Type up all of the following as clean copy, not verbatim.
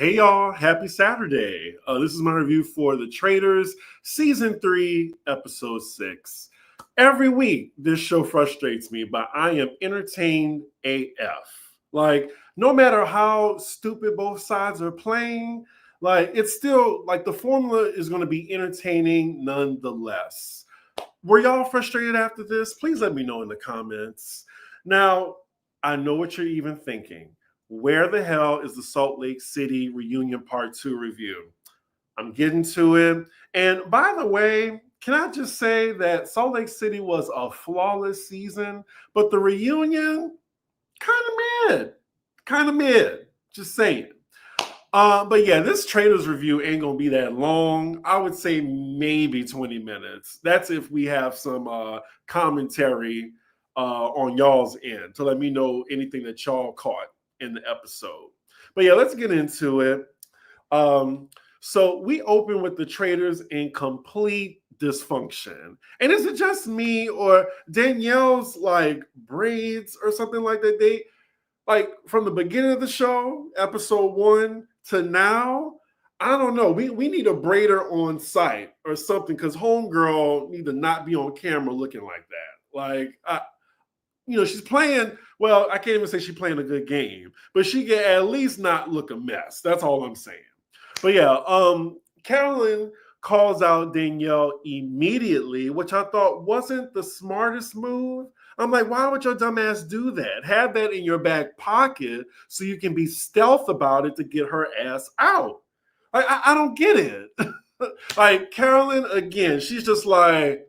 Hey y'all, happy Saturday. This is my review for the Traitors, Season 3, Episode 6. Every week, this show frustrates me, but I am entertained AF. Like, no matter how stupid both sides are playing, it's still, the formula is going to be entertaining nonetheless. Were y'all frustrated after this? Please let me know in the comments. Now, I know what you're even thinking. Where the hell is the Salt Lake City Reunion Part 2 review? I'm getting to it. And by the way, can I just say that Salt Lake City was a flawless season, but the reunion, kind of mid, just saying. But yeah, this Traitors review ain't gonna be that long. I would say maybe 20 minutes. That's if we have some commentary on y'all's end to let me know anything that y'all caught in the episode. But yeah, let's get into it. So we open with the Traitors in complete dysfunction. And is it just me or Danielle's braids or something like that? They from the beginning of the show, episode 1 to now, I don't know. We need a braider on site or something because homegirl need to not be on camera looking like that. She's playing, well, I can't even say she's playing a good game, but she can at least not look a mess. That's all I'm saying. But yeah, Carolyn calls out Danielle immediately, which I thought wasn't the smartest move. I'm like, why would your dumb ass do that? Have that in your back pocket so you can be stealth about it to get her ass out. I don't get it. Carolyn, again, she's just like,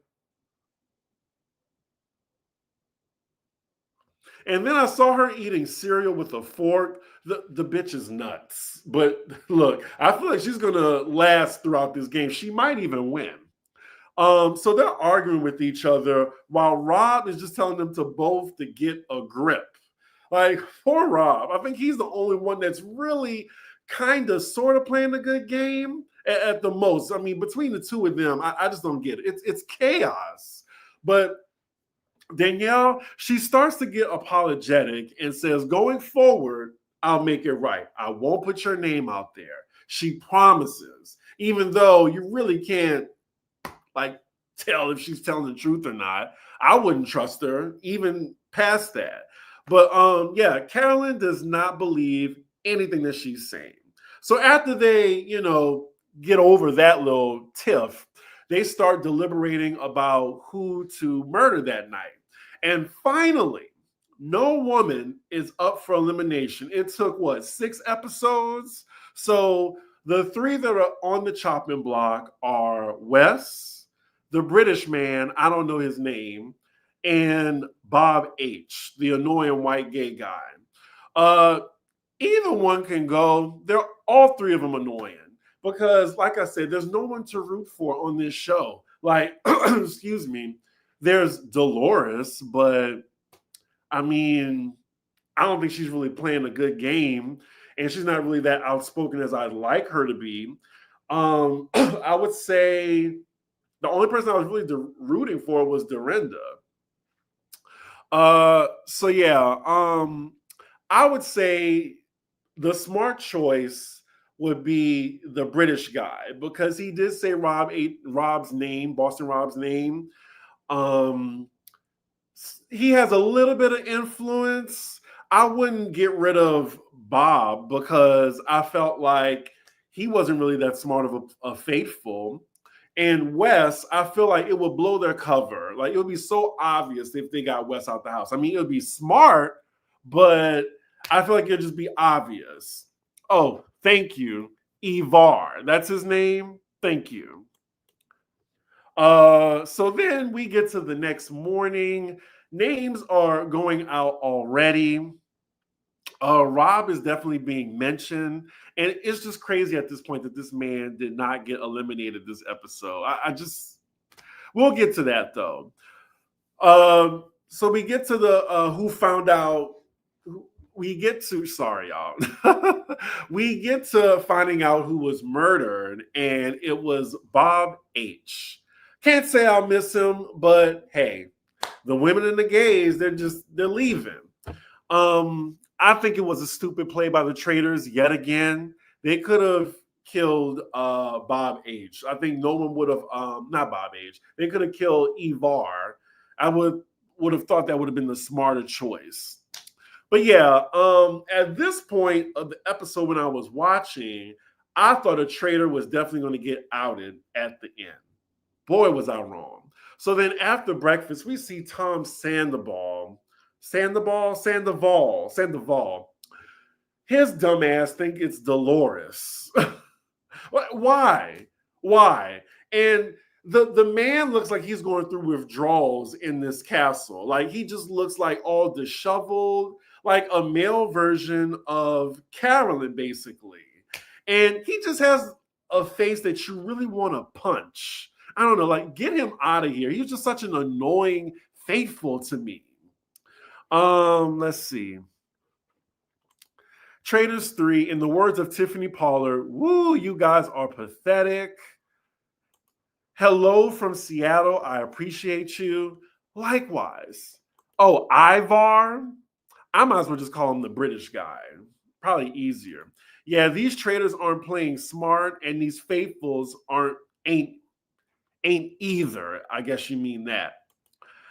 and then I saw her eating cereal with a fork. The bitch is nuts. But look, I feel like she's going to last throughout this game. She might even win. So they're arguing with each other while Rob is just telling them to both to get a grip. Poor Rob. I think he's the only one that's really kind of sort of playing a good game at the most. I mean, between the two of them, I just don't get it. It's chaos. But Danielle, she starts to get apologetic and says, going forward, I'll make it right. I won't put your name out there. She promises, even though you really can't tell if she's telling the truth or not. I wouldn't trust her, even past that. But yeah, Carolyn does not believe anything that she's saying. So after they, get over that little tiff, they start deliberating about who to murder that night. And finally, no woman is up for elimination. It took, 6 episodes? So the 3 that are on the chopping block are Wes, the British man, I don't know his name, and Bob H., the annoying white gay guy. Either one can go. They're all 3 of them annoying. Because, like I said, there's no one to root for on this show. Excuse me, there's Dolores, but I mean, I don't think she's really playing a good game, and she's not really that outspoken as I'd like her to be. I would say the only person I was really rooting for was Dorinda. So yeah, I would say the smart choice would be the British guy because he did say Rob's name, Boston Rob's name. He has a little bit of influence. I wouldn't get rid of Bob because I felt like he wasn't really that smart of a faithful. And Wes, I feel like it would blow their cover. It would be so obvious if they got Wes out the house. I mean, it would be smart, but I feel like it would just be obvious. Oh, thank you. Ivar. That's his name. Thank you. So then we get to the next morning. Names are going out already. Rob is definitely being mentioned. And it's just crazy at this point that this man did not get eliminated this episode. We'll get to that though. So we get to the who found out. We get to, sorry, y'all. We get to finding out who was murdered, and it was Bob H. Can't say I'll miss him, but hey, the women and the gays, they're leaving. I think it was a stupid play by the Traitors yet again. They could have killed Bob H. I think no one would have not Bob H. They could have killed Ivar. I would have thought that would have been the smarter choice. But yeah, at this point of the episode when I was watching, I thought a traitor was definitely going to get outed at the end. Boy, was I wrong. So then after breakfast, we see Tom Sandoval. Sandoval. His dumbass think it's Dolores. Why? Why? And the man looks like he's going through withdrawals in this castle. Like he just looks like all disheveled, like a male version of Carolyn, basically. And he just has a face that you really want to punch. I don't know, like get him out of here. He's just such an annoying faithful to me. Let's see. Traitors 3, in the words of Tiffany Pollard, woo, you guys are pathetic. Hello from Seattle. I appreciate you. Likewise. Oh, Ivar? I might as well just call him the British guy. Probably easier. Yeah, these traitors aren't playing smart, and these faithfuls ain't either. I guess you mean that.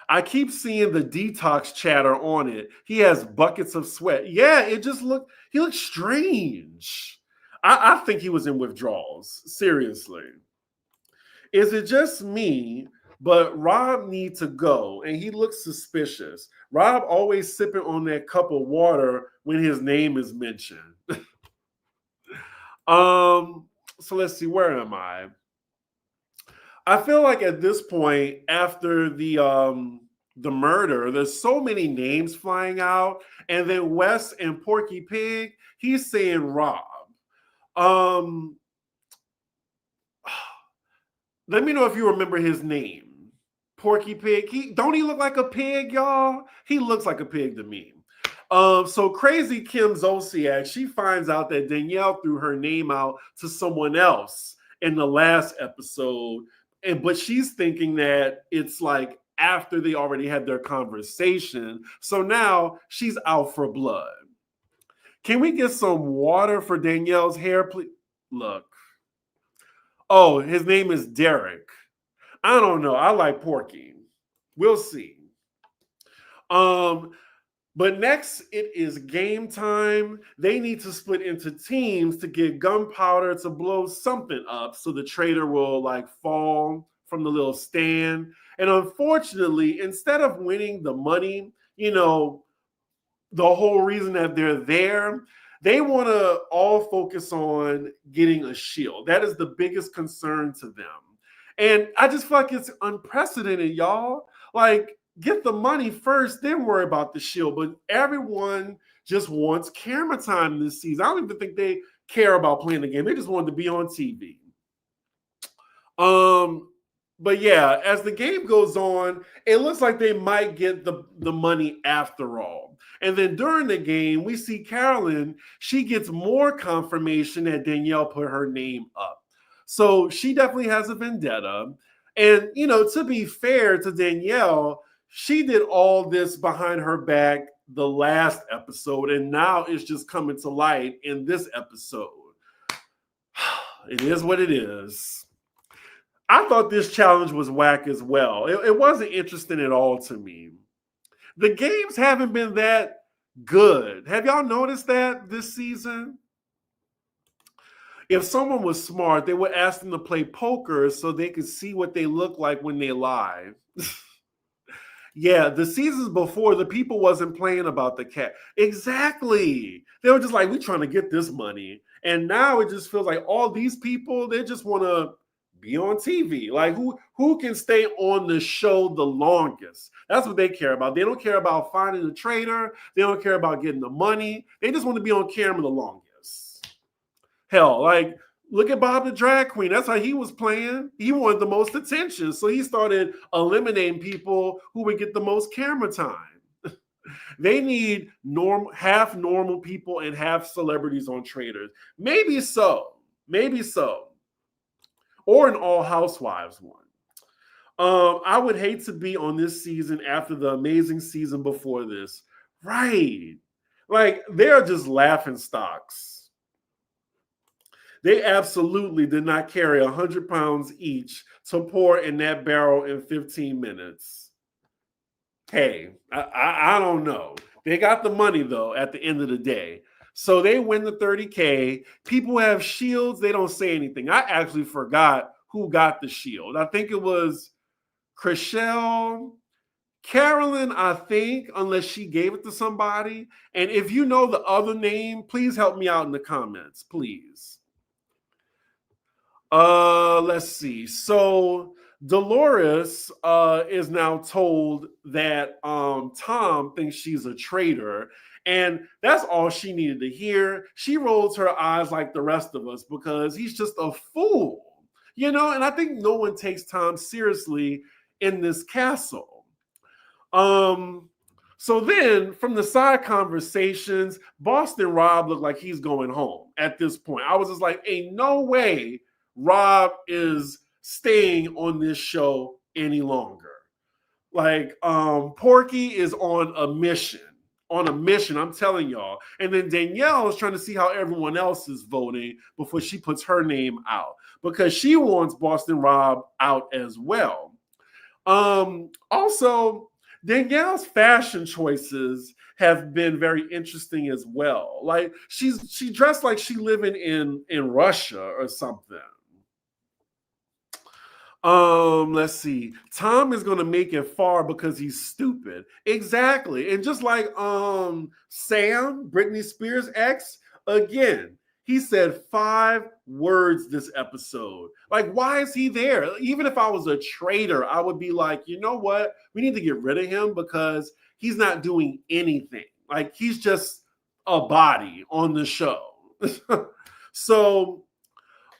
I keep seeing the detox chatter on it. He has buckets of sweat. Yeah, he looks strange. I think he was in withdrawals. Seriously. Is it just me, but Rob needs to go and he looks suspicious. Rob always sipping on that cup of water when his name is mentioned. So let's see, where am I? I feel like at this point, after the murder, there's so many names flying out, and then Wes and Porky Pig, he's saying Rob. Let me know if you remember his name. Porky Pig. Don't he look like a pig, y'all? He looks like a pig to me. So crazy Kim Zolciak, she finds out that Danielle threw her name out to someone else in the last episode. But she's thinking that it's like after they already had their conversation. So now she's out for blood. Can we get some water for Danielle's hair, please? Look. Oh, his name is Derek. I don't know. I like Porky. We'll see. But next, it is game time. They need to split into teams to get gunpowder to blow something up so the traitor will like fall from the little stand. And unfortunately, instead of winning the money, the whole reason that they're there, they want to all focus on getting a shield. That is the biggest concern to them. And I just feel like it's unprecedented, y'all. Like, get the money first, then worry about the shield. But everyone just wants camera time this season. I don't even think they care about playing the game. They just wanted to be on TV. But yeah, as the game goes on, it looks like they might get the money after all. And then during the game, we see Carolyn, she gets more confirmation that Danielle put her name up. So she definitely has a vendetta. And, to be fair to Danielle, she did all this behind her back the last episode, and now it's just coming to light in this episode. It is what it is. I thought this challenge was whack as well. It wasn't interesting at all to me. The games haven't been that good. Have y'all noticed that this season? If someone was smart, they would ask them to play poker so they could see what they look like when they lie. Yeah, the seasons before, the people wasn't playing about the cat. Exactly. They were just like, we're trying to get this money. And now it just feels like all these people, they just want to be on TV. Like who can stay on the show the longest? That's what they care about. They don't care about finding the traitor. They don't care about getting the money. They just want to be on camera the longest. Hell, like look at Bob the Drag Queen. That's how he was playing. He wanted the most attention. So he started eliminating people who would get the most camera time. They need half normal people and half celebrities on Traitors. Maybe so. Or an All Housewives one. I would hate to be on this season after the amazing season before this. Right. Like, they're just laughing stocks. They absolutely did not carry 100 pounds each to pour in that barrel in 15 minutes. Hey, I don't know. They got the money though at the end of the day. So they win the 30K. People have shields. They don't say anything. I actually forgot who got the shield. I think it was Chriselle, Carolyn, I think, unless she gave it to somebody. And if you know the other name, please help me out in the comments, please. Let's see. So Dolores is now told that Tom thinks she's a traitor, and that's all she needed to hear. She rolls her eyes like the rest of us because he's just a fool, you know. And I think no one takes Tom seriously in this castle. So then from the side conversations, Boston Rob looked like he's going home at this point. I was just like, ain't no way Rob is staying on this show any longer. Like, Porky is on a mission. I'm telling y'all. And then Danielle is trying to see how everyone else is voting before she puts her name out because she wants Boston Rob out as well. Also, Danielle's fashion choices have been very interesting as well. Like she dressed like she living in Russia or something. Let's see. Tom is gonna make it far because he's stupid. Exactly. And just like Sam, Britney Spears' ex, again, he said 5 words this episode. Like, why is he there? Even if I was a traitor, I would be like, you know what? We need to get rid of him because he's not doing anything. Like, he's just a body on the show. So,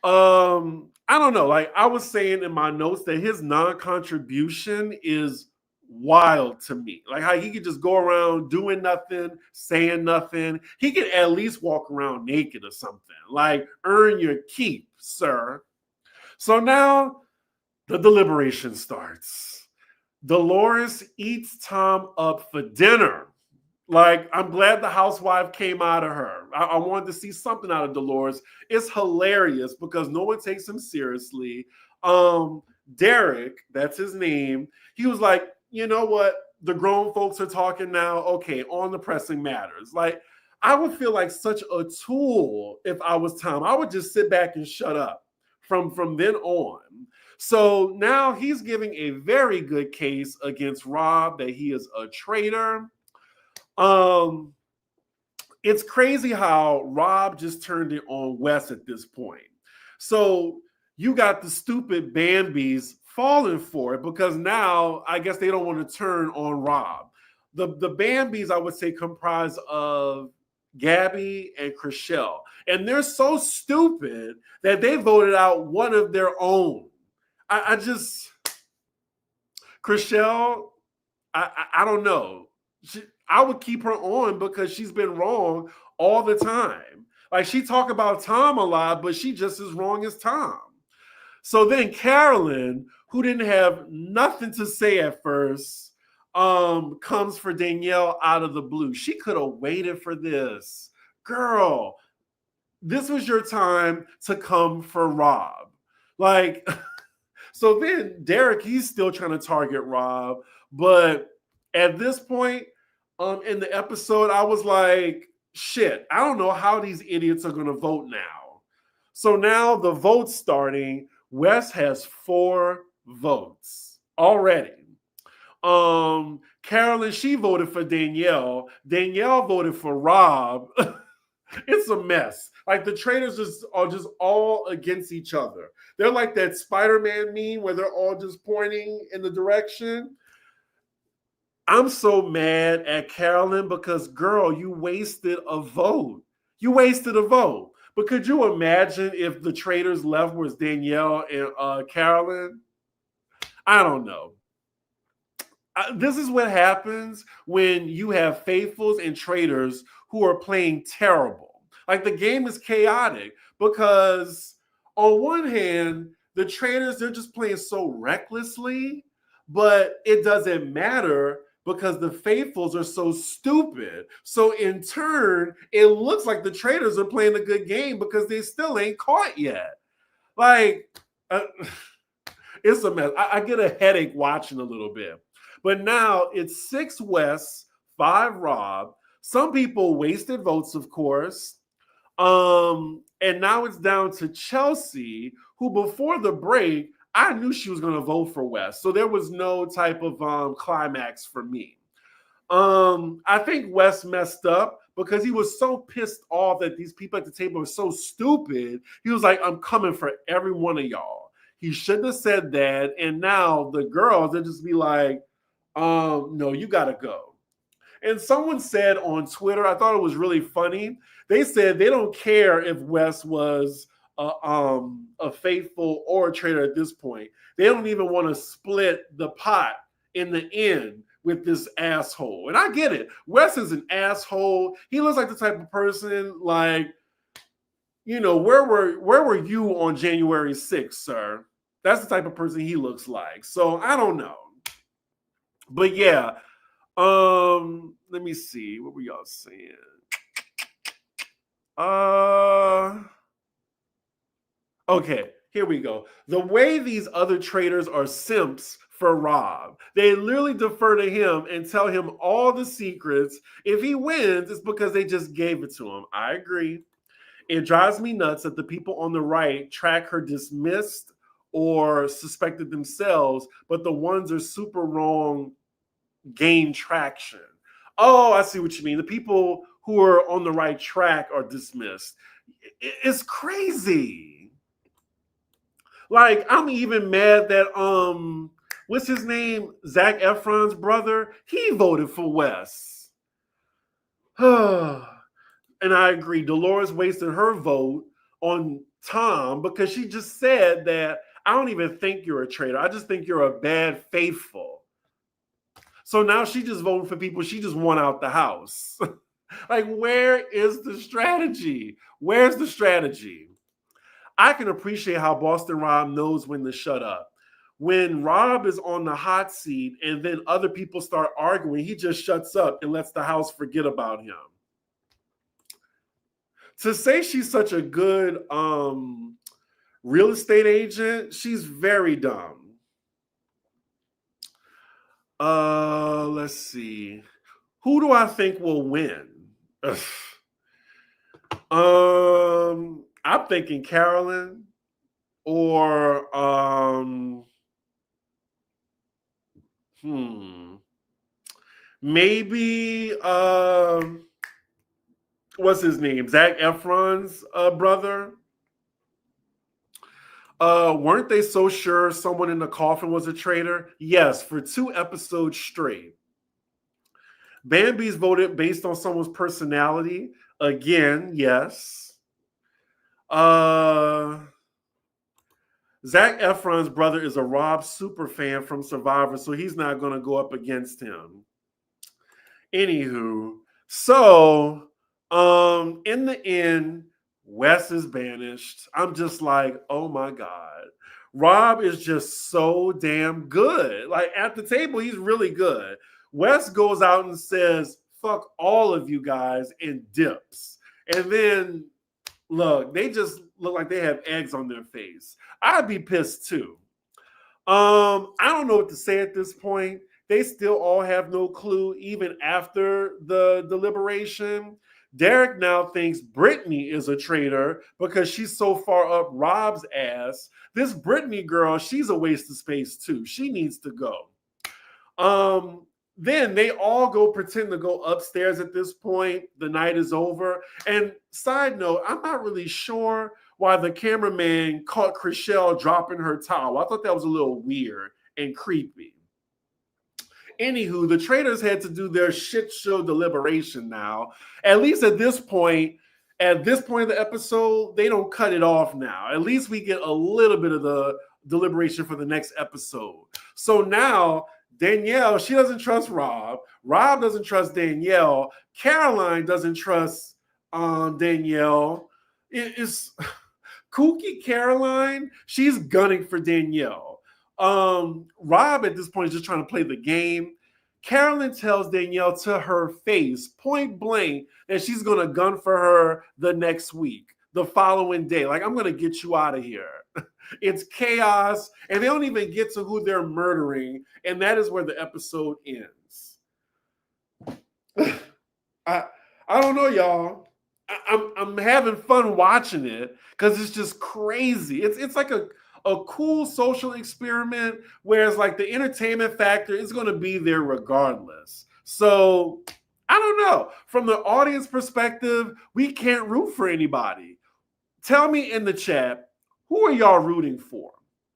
I don't know. Like I was saying in my notes that his non-contribution is wild to me. Like how he could just go around doing nothing, saying nothing. He could at least walk around naked or something. Like earn your keep, sir. So now the deliberation starts. Dolores eats Tom up for dinner. Like, I'm glad the housewife came out of her. I wanted to see something out of Dolores. It's hilarious because no one takes him seriously. Derek, that's his name. He was like, you know what? The grown folks are talking now. Okay, on the pressing matters. Like, I would feel like such a tool if I was Tom. I would just sit back and shut up from then on. So now he's giving a very good case against Rob that he is a traitor. It's crazy how Rob just turned it on Wes at this point. So you got the stupid Bambis falling for it because now I guess they don't want to turn on Rob. The Bambis, I would say, comprise of Gabby and Chriselle. And they're so stupid that they voted out one of their own. I just, Chriselle, I don't know. I would keep her on because she's been wrong all the time. Like she talk about Tom a lot, but she just as wrong as Tom. So then Carolyn, who didn't have nothing to say at first, comes for Danielle out of the blue. She could have waited for this. Girl, this was your time to come for Rob. Like, so then Derek, he's still trying to target Rob, but at this point, in the episode, I was like, shit, I don't know how these idiots are going to vote now. So now the vote's starting. Wes has 4 votes already. Carolyn, she voted for Danielle. Danielle voted for Rob. It's a mess. Like the traitors are just all against each other. They're like that Spider-Man meme where they're all just pointing in the direction. I'm so mad at Carolyn because, girl, you wasted a vote. You wasted a vote. But could you imagine if the traitors left was Danielle and Carolyn? I don't know. This is what happens when you have faithfuls and traitors who are playing terrible. Like the game is chaotic because on one hand, the traitors, they're just playing so recklessly, but it doesn't matter because the faithfuls are so stupid. So in turn, it looks like the traitors are playing a good game because they still ain't caught yet. Like, it's a mess. I get a headache watching a little bit. But now it's 6 West, 5 Rob. Some people wasted votes, of course. And now it's down to Chelsea, who before the break, I knew she was going to vote for West. So there was no type of climax for me. I think West messed up because he was so pissed off that these people at the table are so stupid. He was like, I'm coming for every one of y'all. He shouldn't have said that. And now the girls, they'll just be like, no, you got to go. And someone said on Twitter, I thought it was really funny. They said they don't care if Wes was a faithful or a traitor at this point. They don't even want to split the pot in the end with this asshole. And I get it. Wes is an asshole. He looks like the type of person like, you know, where were you on January 6th, sir? That's the type of person he looks like. So I don't know. But yeah, let me see. What were y'all saying? Okay, here we go. The way these other traders are simps for Rob. They literally defer to him and tell him all the secrets. If he wins, it's because they just gave it to him. I agree. It drives me nuts that the people on the right track her dismissed or suspected themselves, but the ones are super wrong gain traction. Oh, I see what you mean. The people who are on the right track are dismissed. It's crazy. Like, I'm even mad that what's his name? Zac Efron's brother, he voted for Wes. And I agree. Dolores wasted her vote on Tom because she just said that I don't even think you're a traitor. I just think you're a bad faithful. So now she just voting for people she just want out the house. Like, where is the strategy? Where's the strategy? I can appreciate how Boston Rob knows when to shut up. When Rob is on the hot seat and then other people start arguing, he just shuts up and lets the house forget about him. To say she's such a good real estate agent, she's very dumb. Let's see. Who do I think will win? I'm thinking Carolyn or maybe what's his name? Zac Efron's brother. Weren't they so sure someone in the coffin was a traitor? Yes, for 2 episodes straight. Bambi's voted based on someone's personality. Again, yes. Zac Efron's brother is a Rob super fan from Survivor, so he's not going to go up against him. Anywho, so in the end, Wes is banished. I'm just like, oh my God. Rob is just so damn good. Like, at the table, he's really good. Wes goes out and says, fuck all of you guys, and dips. And then, look, they just look like they have eggs on their face. I'd be pissed too. I don't know what to say at this point. They still all have no clue, even after the deliberation. Derek now thinks Brittany is a traitor because she's so far up Rob's ass. This Brittany girl, she's a waste of space too. She needs to go. Then they all go pretend to go upstairs at this point. The night is over. And side note, I'm not really sure why the cameraman caught Chriselle dropping her towel. I thought that was a little weird and creepy. Anywho, the traitors had to do their shit show deliberation now. At least at this point of the episode, they don't cut it off now. At least we get a little bit of the deliberation for the next episode. So now Danielle, she doesn't trust Rob. Rob doesn't trust Danielle. Caroline doesn't trust Danielle. It's kooky Caroline. She's gunning for Danielle. Rob at this point is just trying to play the game. Carolyn tells Danielle to her face, point blank, that she's going to gun for her the next week, the following day. Like, I'm going to get you out of here. It's chaos, and they don't even get to who they're murdering, and that is where the episode ends. I don't know, y'all. I'm having fun watching it because it's just crazy. It's like a cool social experiment, whereas like the entertainment factor is going to be there regardless. So I don't know. From the audience perspective, we can't root for anybody. Tell me in the chat, who are y'all rooting for?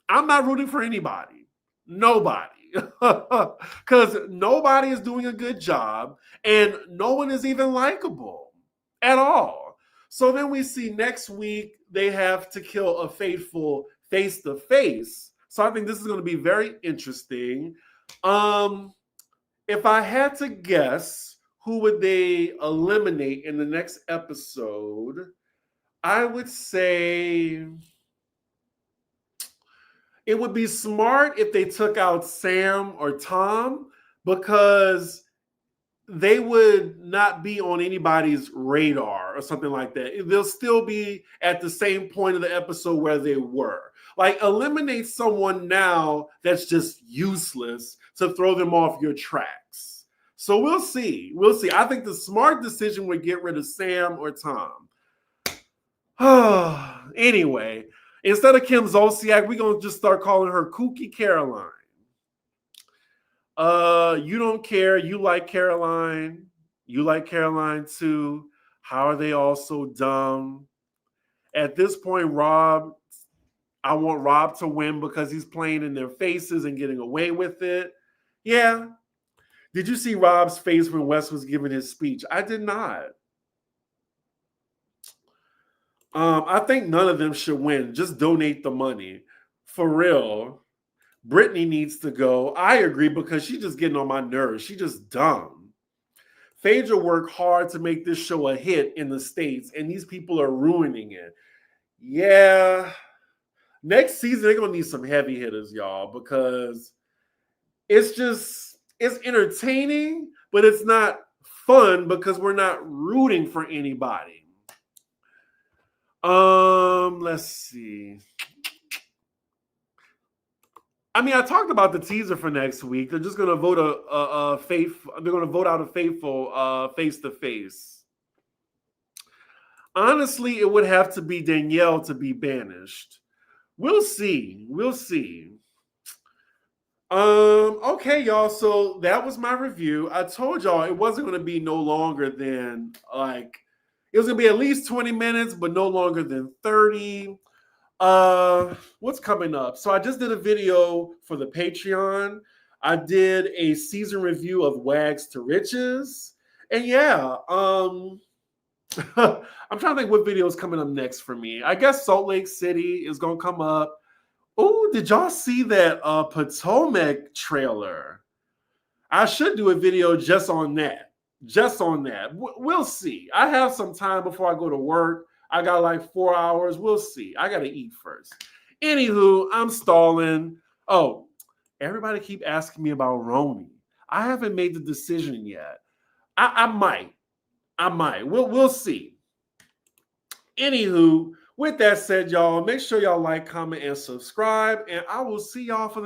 I'm not rooting for anybody. Nobody. Because nobody is doing a good job and no one is even likable at all. So then we see next week they have to kill a faithful face to face. So I think this is going to be very interesting. If I had to guess, who would they eliminate in the next episode? I would say it would be smart if they took out Sam or Tom, because they would not be on anybody's radar or something like that. They'll still be at the same point of the episode where they were. Like, eliminate someone now that's just useless to throw them off your tracks. So we'll see. We'll see. I think the smart decision would get rid of Sam or Tom. Anyway, instead of Kim Zolciak, we're going to just start calling her Kooky Caroline. You don't care. You like Caroline. You like Caroline too. How are they all so dumb? At this point, I want Rob to win because he's playing in their faces and getting away with it. Yeah. Did you see Rob's face when Wes was giving his speech? I did not. I think none of them should win. Just donate the money. For real. Brittany needs to go. I agree, because she's just getting on my nerves. She's just dumb. Phaedra worked hard to make this show a hit in the States, and these people are ruining it. Yeah. Next season, they're going to need some heavy hitters, y'all, because it's entertaining, but it's not fun because we're not rooting for anybody. Let's see. I mean, I talked about the teaser for next week. They're just going to vote they're going to vote out a faithful face to face. Honestly, it would have to be Danielle to be banished. We'll see. We'll see. Okay, y'all. So that was my review. I told y'all it wasn't going to be no longer than it was going to be at least 20 minutes, but no longer than 30. What's coming up? So I just did a video for the Patreon. I did a season review of Wags to Riches. And yeah, I'm trying to think what video is coming up next for me. I guess Salt Lake City is going to come up. Oh, did y'all see that Potomac trailer? I should do a video just on that. Just on that. We'll see. I have some time before I go to work. I got like 4 hours. We'll see. I got to eat first. Anywho, I'm stalling. Oh, everybody keep asking me about Roni. I haven't made the decision yet. I might. We'll see. Anywho, with that said, y'all, make sure y'all like, comment, and subscribe. And I will see y'all for the